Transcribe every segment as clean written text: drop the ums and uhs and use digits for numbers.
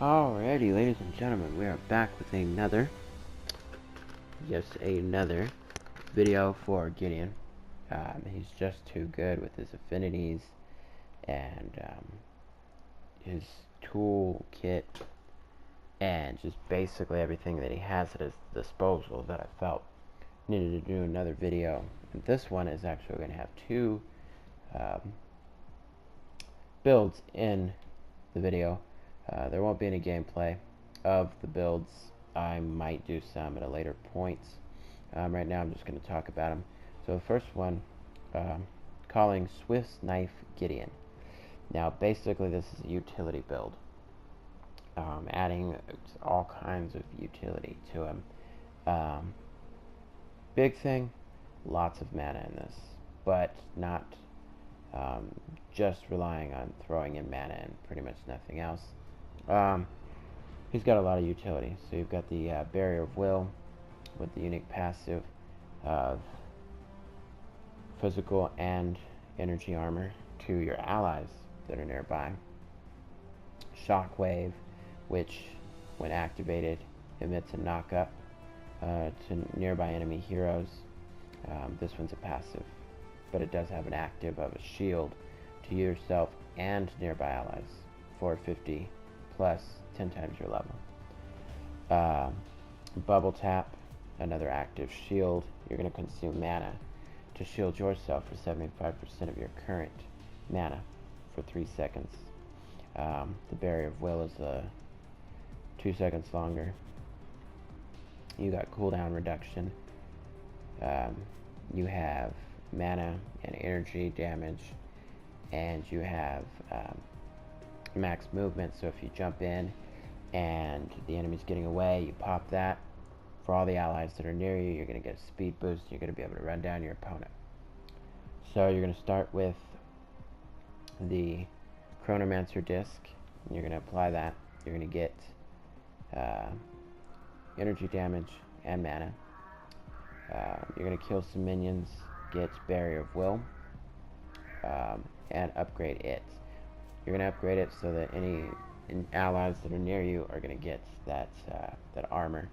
Alrighty, ladies and gentlemen, we are back with another video for Gideon. He's just too good with his affinities and his tool kit and just basically everything that he has at his disposal that I felt needed to do another video. And this one is actually going to have two builds in the video. There won't be any gameplay of the builds. I might do some at a later point. Right now I'm just going to talk about them. So the first one, calling Swift's Knife Gideon. Now basically this is a utility build. Adding all kinds of utility to him. Big thing, lots of mana in this, but not just relying on throwing in mana and pretty much nothing else. He's got a lot of utility. So you've got the Barrier of Will with the unique passive of physical and energy armor to your allies that are nearby. Shockwave, which when activated emits a knockup to nearby enemy heroes. This one's a passive, but it does have an active of a shield to yourself and nearby allies for 50 plus 10 times your level. Bubble Tap, another active shield. You're going to consume mana to shield yourself for 75% of your current mana for 3 seconds. The Barrier of Will is 2 seconds longer. You got cooldown reduction. You have mana and energy damage, and you have max movement. So if you jump in and the enemy's getting away, you pop that. For all the allies that are near you, you're going to get a speed boost. You're going to be able to run down your opponent. So you're going to start with the Chronomancer disc. And you're going to apply that. You're going to get energy damage and mana. You're going to kill some minions, get Barrier of Will, and upgrade it. You're going to upgrade it so that any allies that are near you are going to get that armor.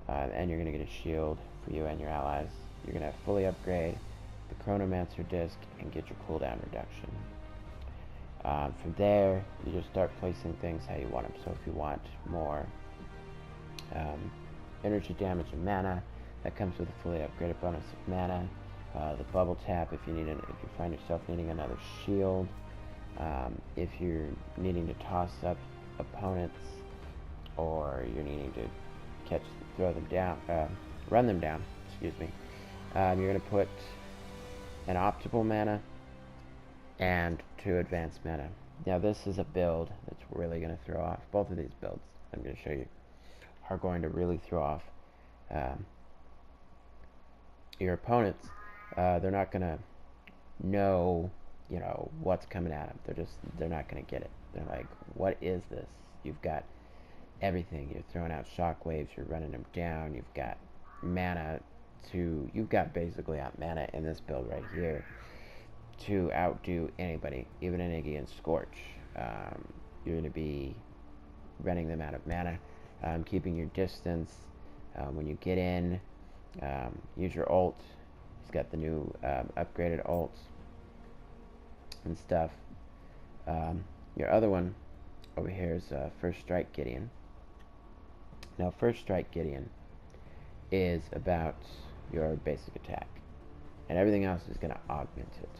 And you're going to get a shield for you and your allies. You're going to fully upgrade the Chronomancer disc and get your cooldown reduction. From there, you just start placing things how you want them. So if you want more energy damage and mana, that comes with a fully upgraded bonus of mana. The Bubble Tap if you find yourself needing another shield. If you're needing to toss up opponents, or you're needing to run them down, excuse me. You're going to put an optimal mana and 2 advanced mana. Now this is a build that's really going to throw off. Both of these builds I'm going to show you are going to really throw off your opponents. They're not going to know, what's coming at them. They're not going to get it. They're like, what is this? You've got everything. You're throwing out shockwaves. You're running them down. You've got mana you've got basically out mana in this build right here to outdo anybody, even an Iggy and Scorch. You're going to be running them out of mana, keeping your distance. When you get in, use your ult. He's got the new upgraded ults and stuff. Your other one over here is First Strike Gideon. Now First Strike Gideon is about your basic attack, and everything else is going to augment it.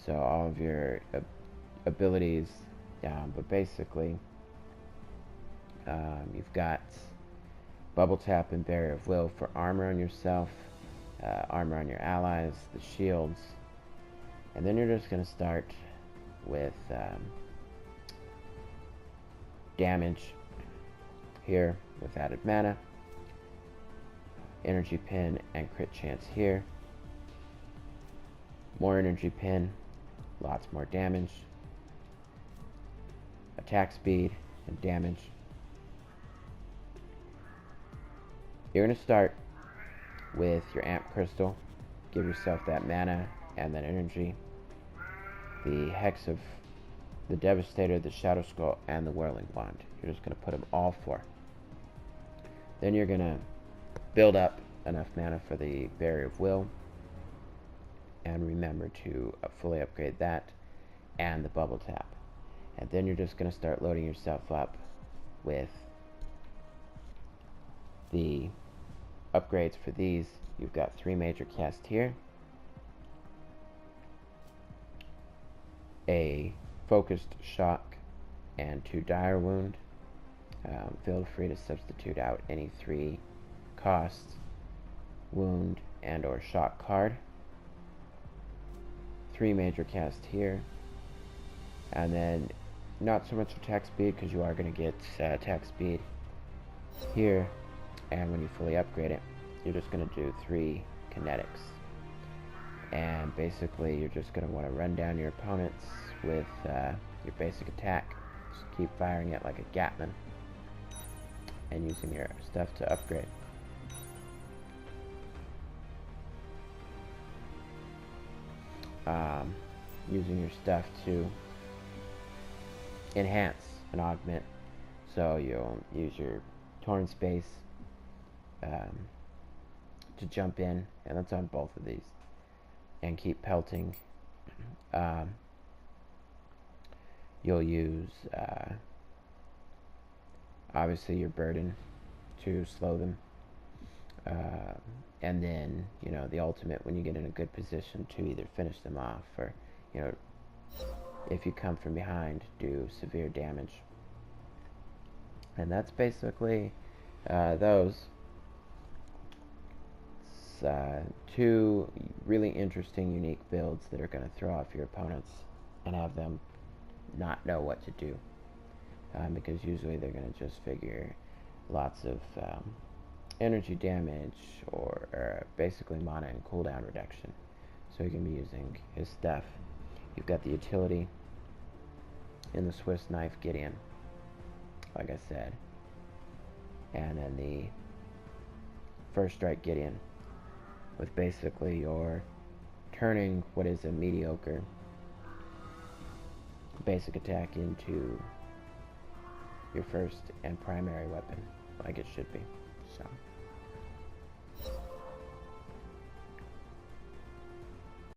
So all of your abilities, but basically you've got Bubble Tap and Barrier of Will for armor on yourself, armor on your allies, the shields, and then you're just going to start with damage here with added mana, energy pin and crit chance here, more energy pin, lots more damage, attack speed and damage. You're going to start with your Amp Crystal, give yourself that mana and that energy. The the Devastator, the Shadow Skull, and the Whirling Wand. You're just going to put them all 4. Then you're going to build up enough mana for the Barrier of Will, and remember to fully upgrade that and the Bubble Tap. And then you're just going to start loading yourself up with the upgrades for these. You've got 3 Major Cast here, a Focused Shock, and 2 Dire Wound. Feel free to substitute out any 3 cost, wound, and or shock card. 3 Major Cast here, and then not so much attack speed, because you are going to get attack speed here, and when you fully upgrade it, you're just going to do 3 kinetics. And basically you're just going to want to run down your opponents with your basic attack. Just keep firing it like a Gatman and using your stuff to upgrade. Using your stuff to enhance and augment. So you'll use your torn space to jump in, and that's on both of these, and keep pelting. You'll use obviously your burden to slow them, and then, you know, the ultimate when you get in a good position to either finish them off, or, you know, if you come from behind, do severe damage. And that's basically those. It's 2 really interesting, unique builds that are going to throw off your opponents and have them not know what to do, because usually they're going to just figure lots of energy damage or basically mana and cooldown reduction. So you can be using his stuff. You've got the utility in the Swiss Knife Gideon, like I said, and then the First Strike Gideon, with basically your turning what is a mediocre basic attack into your first and primary weapon, like it should be. So